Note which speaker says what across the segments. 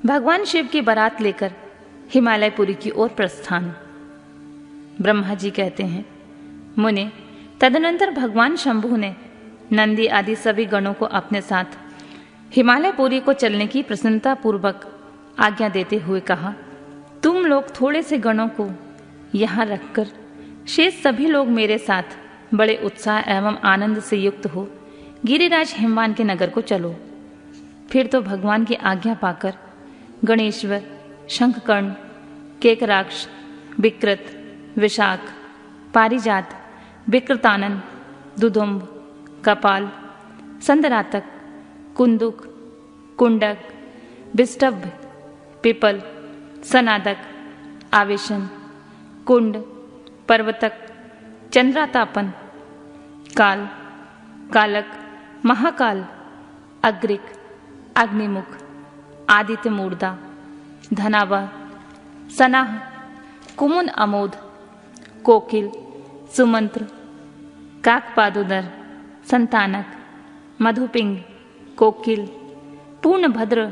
Speaker 1: भगवान शिव की बारात लेकर हिमालयपुरी की ओर प्रस्थान। ब्रह्मा जी कहते हैं, मुने, तदनंतर भगवान शंभु ने नंदी आदि सभी गणों को अपने साथ हिमालयपुरी को चलने की प्रसन्नता पूर्वक आज्ञा देते हुए कहा, तुम लोग थोड़े से गणों को यहाँ रखकर शेष सभी लोग मेरे साथ बड़े उत्साह एवं आनंद से युक्त हो गिरिराज हिमवान के नगर को चलो। फिर तो भगवान की आज्ञा पाकर गणेश्वर, शंखकर्ण, केकराक्ष, विकृत, विशाख, पारिजात, विकृतानन, दुदुम्ब, कपाल, संदरातक, कुंदुक, कुंडक, विष्टभ, पिपल, सनादक, आवेशन, कुंड, पर्वतक, चंद्रातापन, काल, कालक, महाकाल, अग्रिक, अग्निमुख, आदित्य मूर्धा, धनावह, सनाह, कुमुन अमोद, कोकिल, सुमंत्र, काकपादोदर, संतानक, मधुपिंग, कोकिल, पूर्णभद्र,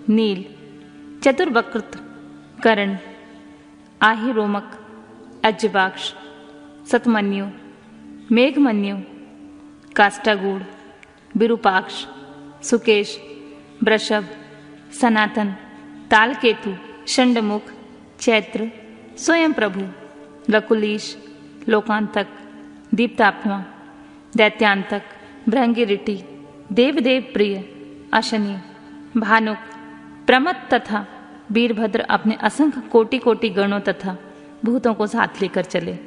Speaker 1: नील, चतुर्वकृत, कर्ण, आहिरोमक, अज्जबाक्ष, सतमन्यु, मेघमन्यु, काष्टागूढ़, विरूपाक्ष, सुकेश, वृषभ, सनातन, तालकेतु, षंडमुख, चैत्र, स्वयं प्रभु, लकुलीश, लोकांतक, दीप्तात्मा, दैत्यांतक, भृंगिरिटी, देवदेव प्रिय, अशनि, भानुक, प्रमथ तथा वीरभद्र अपने असंख्य कोटि कोटि गणों तथा भूतों को साथ लेकर चले।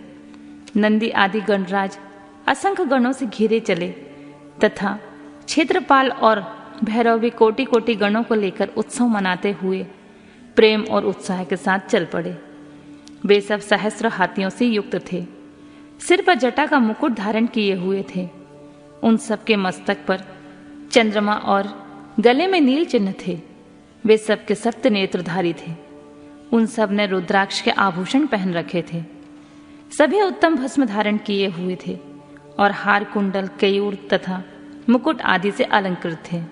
Speaker 1: नंदी आदि गणराज असंख्य गणों से घिरे चले तथा क्षेत्रपाल और भैरव भी कोटि कोटि गणों को लेकर उत्सव मनाते हुए प्रेम और उत्साह के साथ चल पड़े। वे सब सहस्र हाथियों से युक्त थे, सिर पर जटा का मुकुट धारण किए हुए थे। उन सब के मस्तक पर चंद्रमा और गले में नील चिन्ह थे। वे सब के सप्त नेत्रधारी थे। उन सब ने रुद्राक्ष के आभूषण पहन रखे थे। सभी उत्तम भस्म धारण किए हुए थे और हार, कुंडल, केयूर तथा मुकुट आदि से अलंकृत थे।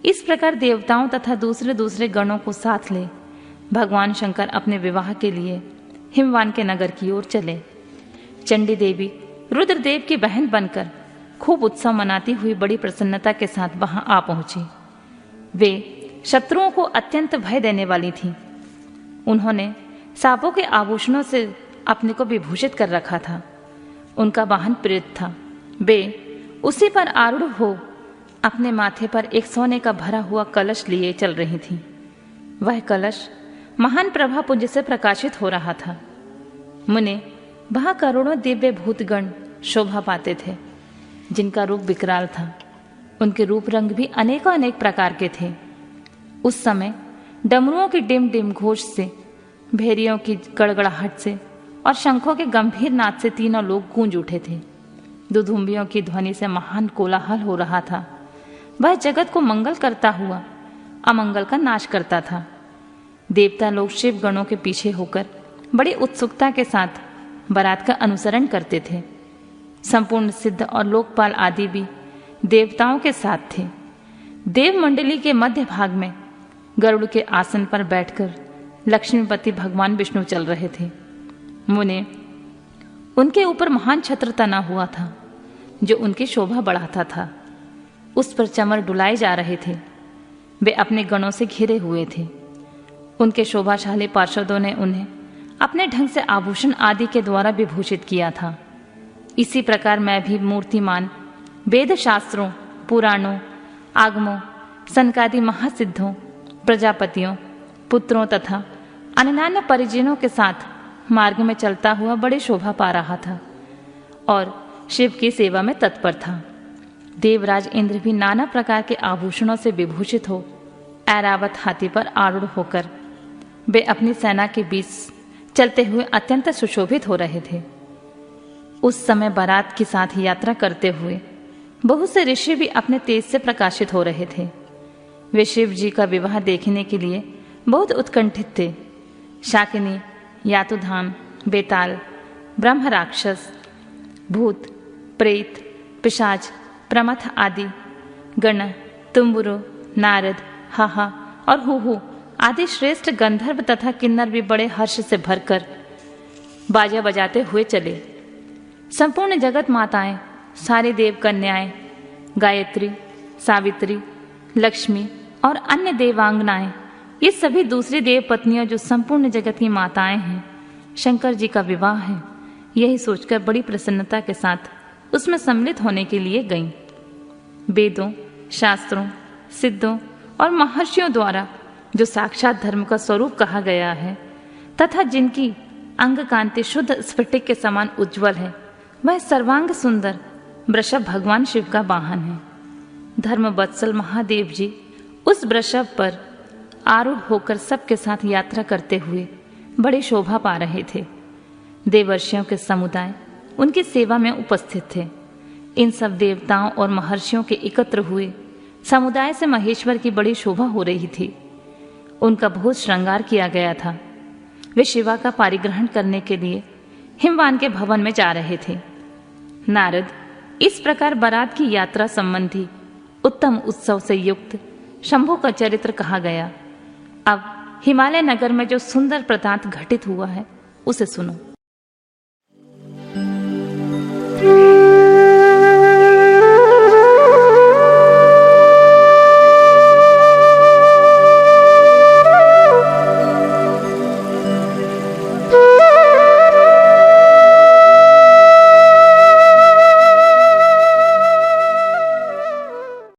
Speaker 1: इस प्रकार देवताओं तथा दूसरे दूसरे गणों को साथ ले भगवान शंकर अपने विवाह के लिए हिमवान के नगर की ओर चले। चंडी देवी रुद्रदेव की बहन बनकर खूब उत्सव मनाती हुई बड़ी प्रसन्नता के साथ वहां आ पहुंची। वे शत्रुओं को अत्यंत भय देने वाली थीं। उन्होंने सांपों के आभूषणों से अपने को विभूषित कर रखा था। उनका वाहन प्रेत था। वे उसी पर आरूढ़ हो अपने माथे पर एक सोने का भरा हुआ कलश लिए चल रही थीं। वह कलश महान प्रभा पुंज से प्रकाशित हो रहा था। मुने, वहां करोड़ों दिव्य भूतगण शोभा पाते थे, जिनका रूप विकराल था। उनके रूप रंग भी अनेकों अनेक प्रकार के थे। उस समय डमरुओं की डिम डिम घोष से, भेरियों की गड़गड़ाहट से और शंखों के गंभीर नाद से तीनों लोग गूंज उठे थे। दुधुम्बियों की ध्वनि से महान कोलाहल हो रहा था। वह जगत को मंगल करता हुआ अमंगल का नाश करता था। देवता लोग शिव गणों के पीछे होकर बड़ी उत्सुकता के साथ बारात का अनुसरण करते थे। संपूर्ण सिद्ध और लोकपाल आदि भी देवताओं के साथ थे। देव मंडली के मध्य भाग में गरुड़ के आसन पर बैठकर लक्ष्मीपति भगवान विष्णु चल रहे थे। मुने, उनके ऊपर महान छत्र तना हुआ था, जो उनकी शोभा बढ़ाता था। उस पर चमर डुलाए जा रहे थे। वे अपने गणों से घिरे हुए थे। उनके शोभाशाली पार्षदों ने उन्हें अपने ढंग से आभूषण आदि के द्वारा विभूषित किया था। इसी प्रकार मैं भी मूर्तिमान वेद शास्त्रों, पुराणों, आगमों, सनकादि महासिद्धों, प्रजापतियों, पुत्रों तथा अन्यान्य परिजनों के साथ मार्ग में चलता हुआ बड़ी शोभा पा रहा था और शिव की सेवा में तत्पर था। देवराज इंद्र भी नाना प्रकार के आभूषणों से विभूषित हो ऐरावत हाथी पर आरूढ़ होकर वे अपनी सेना के बीच चलते हुए अत्यंत सुशोभित हो रहे थे। उस समय बारात के साथ यात्रा करते हुए बहुत से ऋषि भी अपने तेज से प्रकाशित हो रहे थे। वे शिव जी का विवाह देखने के लिए बहुत उत्कंठित थे। शाकिनी, यातुधाम, बेताल, ब्रह्म राक्षस, भूत, प्रेत, पिशाच, प्रमथ आदि गण, तुम्बुरु, नारद, हाहा और हुहु आदि श्रेष्ठ गंधर्व तथा किन्नर भी बड़े हर्ष से भरकर बाजा बजाते हुए चले। संपूर्ण जगत माताएं, सारे देव कन्याएं, गायत्री, सावित्री, लक्ष्मी और अन्य देवांगनाएं, ये सभी दूसरी देव पत्नियां जो संपूर्ण जगत की माताएं हैं, शंकर जी का विवाह है, यही सोचकर बड़ी प्रसन्नता के साथ उसमें सम्मिलित होने के लिए गईं। वेदों, शास्त्रों, सिद्धों और महर्षियों द्वारा जो साक्षात धर्म का स्वरूप कहा गया है तथा जिनकी अंग कांति शुद्ध स्फटिक के समान उज्जवल है, वह सर्वांग सुंदर वृषभ भगवान शिव का वाहन है। धर्म वत्सल महादेव जी उस वृषभ पर आरूढ़ होकर सबके साथ यात्रा करते हुए बड़ी शोभा पा रहे थे। देवर्षियों के समुदाय उनकी सेवा में उपस्थित थे। इन सब देवताओं और महर्षियों के एकत्र हुए समुदाय से महेश्वर की बड़ी शोभा हो रही थी। उनका बहुत श्रृंगार किया गया था। वे शिवा का पारिग्रहण करने के लिए हिमवान के भवन में जा रहे थे। नारद इस प्रकार बारात की यात्रा संबंधी उत्तम उत्सव से युक्त शंभु का चरित्र कहा गया। अब हिमालय नगर में जो सुंदर प्रतांत घटित हुआ है उसे सुनो।